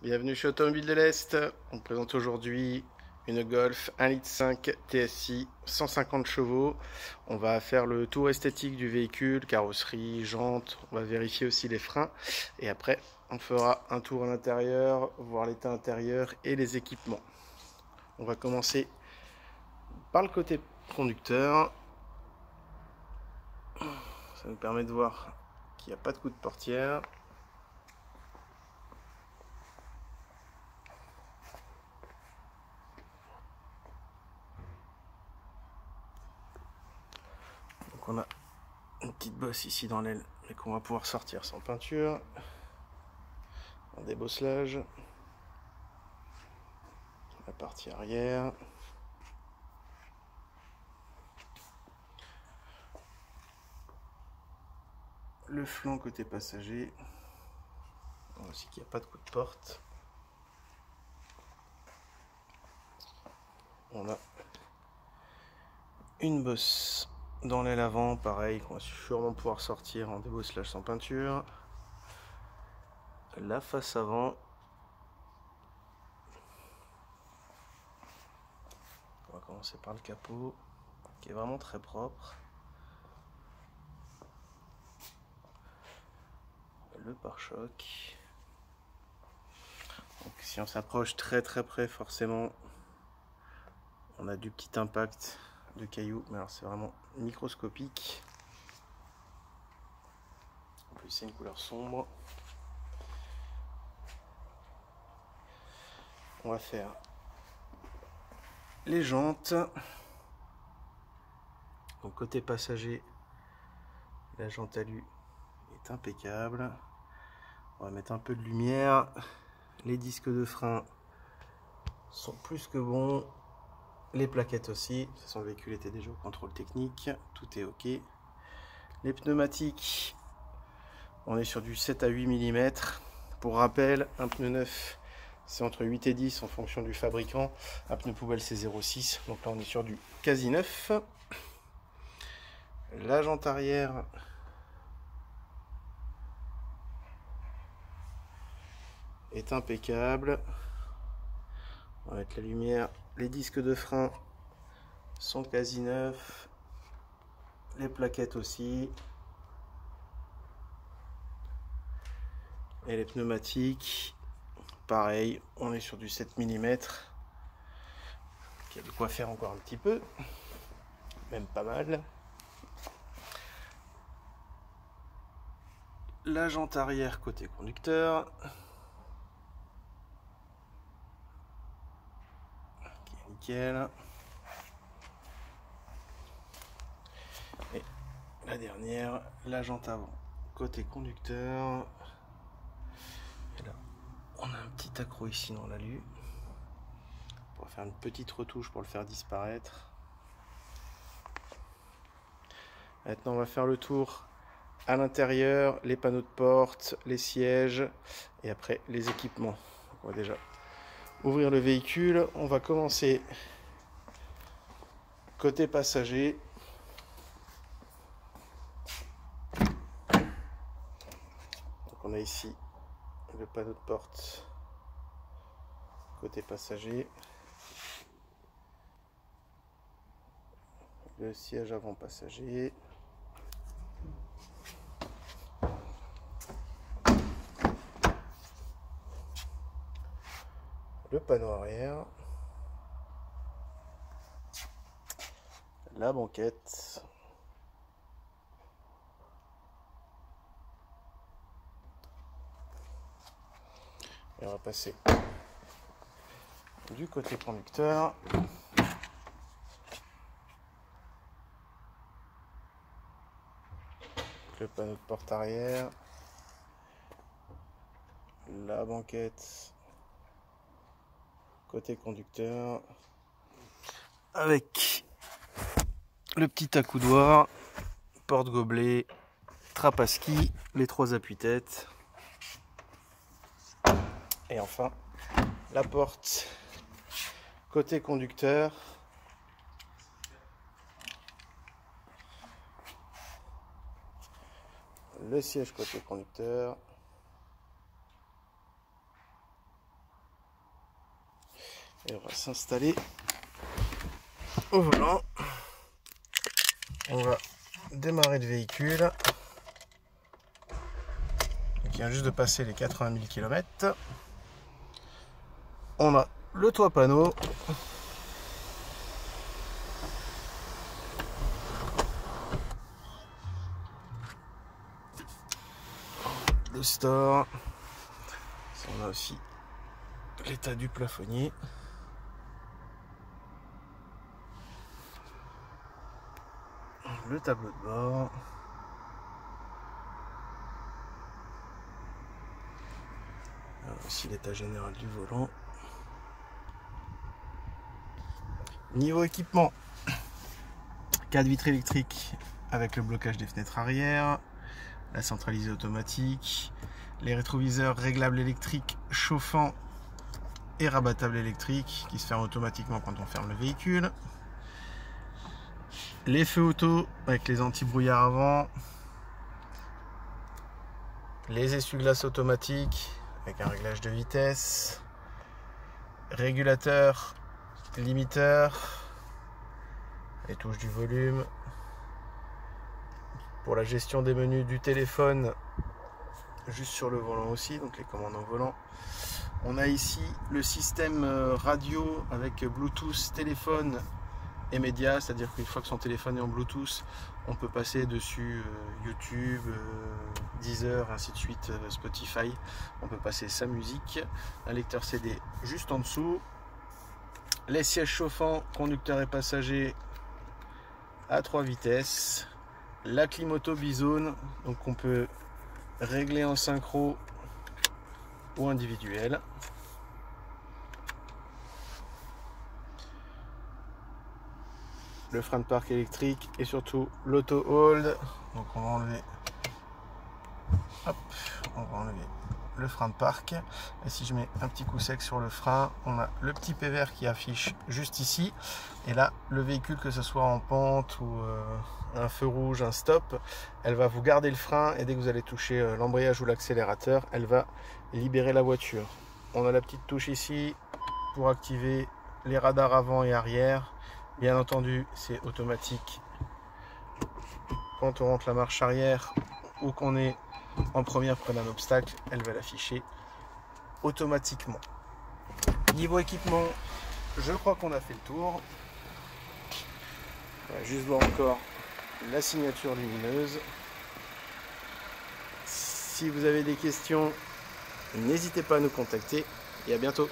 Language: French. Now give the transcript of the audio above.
Bienvenue chez Automobile de l'Est. On présente aujourd'hui une Golf 1,5 litre TSI 150 chevaux. On va faire le tour esthétique du véhicule, carrosserie, jantes. On va vérifier aussi les freins. Et après, on fera un tour à l'intérieur, voir l'état intérieur et les équipements. On va commencer par le côté conducteur. Ça nous permet de voir qu'il n'y a pas de coup de portière. Donc on a une petite bosse ici dans l'aile, mais qu'on va pouvoir sortir sans peinture. Un débosselage. La partie arrière. Le flanc côté passager. On voit aussi qu'il n'y a pas de coup de porte. On a une bosse dans l'aile avant, pareil, qu'on va sûrement pouvoir sortir en débosselage sans peinture. La face avant. On va commencer par le capot, qui est vraiment très propre. Le pare-choc. Donc si on s'approche très près, forcément, on a du petit impact de cailloux, mais alors c'est vraiment microscopique. En plus c'est une couleur sombre. On va faire les jantes. Donc côté passager, la jante alu est impeccable. On va mettre un peu de lumière. Les disques de frein sont plus que bons. Les plaquettes aussi. De toute façon, le véhicule était déjà au contrôle technique. Tout est ok. Les pneumatiques, on est sur du 7 à 8 mm. Pour rappel, un pneu neuf, c'est entre 8 et 10 en fonction du fabricant. Un pneu poubelle, c'est 0,6. Donc là, on est sur du quasi neuf. La jante arrière est impeccable. On va mettre la lumière. Les disques de frein sont quasi neufs. Les plaquettes aussi. Et les pneumatiques, pareil, on est sur du 7 mm. Il y a de quoi faire encore un petit peu. Même pas mal. La jante arrière côté conducteur. Qui est nickel. Et la dernière, la jante avant côté conducteur. Et là, on a un petit accroc ici dans l'alu. On va faire une petite retouche pour le faire disparaître. Maintenant, on va faire le tour à l'intérieur, les panneaux de porte, les sièges et après les équipements. Donc on va déjà ouvrir le véhicule. On va commencer côté passager. Donc on a ici le panneau de porte côté passager. Le siège avant passager. Le panneau arrière. La banquette. Et on va passer du côté conducteur. Le panneau de porte arrière. La banquette côté conducteur. Avec le petit accoudoir, porte-gobelet, trappe à ski, les 3 appuis-têtes. Et enfin, la porte côté conducteur. Le siège côté conducteur. Et on va s'installer au volant. On va démarrer le véhicule. Il vient juste de passer les 80 000 km. On a le toit panneau. Le store. On a aussi l'état du plafonnier. Le tableau de bord. Aussi l'état général du volant. Niveau équipement, 4 vitres électriques avec le blocage des fenêtres arrière, la centralisée automatique, les rétroviseurs réglables électriques chauffants et rabattables électriques qui se ferment automatiquement quand on ferme le véhicule, les feux auto avec les anti-brouillard avant, les essuie-glaces automatiques avec un réglage de vitesse, régulateur, limiteur, les touches du volume. Pour la gestion des menus du téléphone, juste sur le volant aussi, donc les commandes au volant. On a ici le système radio avec Bluetooth, téléphone et médias, c'est-à-dire qu'une fois que son téléphone est en Bluetooth, on peut passer dessus YouTube, Deezer, ainsi de suite, Spotify. On peut passer sa musique. Un lecteur CD juste en dessous. Les sièges chauffants, conducteurs et passagers à 3 vitesses. La clim auto bizone, donc on peut régler en synchro ou individuel. Le frein de parc électrique et surtout l'auto hold. Donc on va enlever, hop, on va enlever le frein de parc. Et si je mets un petit coup sec sur le frein, on a le petit P vert qui affiche juste ici. Et là, le véhicule, que ce soit en pente ou un feu rouge, un stop, elle va vous garder le frein et dès que vous allez toucher l'embrayage ou l'accélérateur, elle va libérer la voiture. On a la petite touche ici pour activer les radars avant et arrière. Bien entendu, c'est automatique. Quand on rentre la marche arrière ou qu'on est en première près d'un obstacle, elle va l'afficher automatiquement. Niveau équipement, je crois qu'on a fait le tour. On va juste voir encore la signature lumineuse. Si vous avez des questions, n'hésitez pas à nous contacter et à bientôt.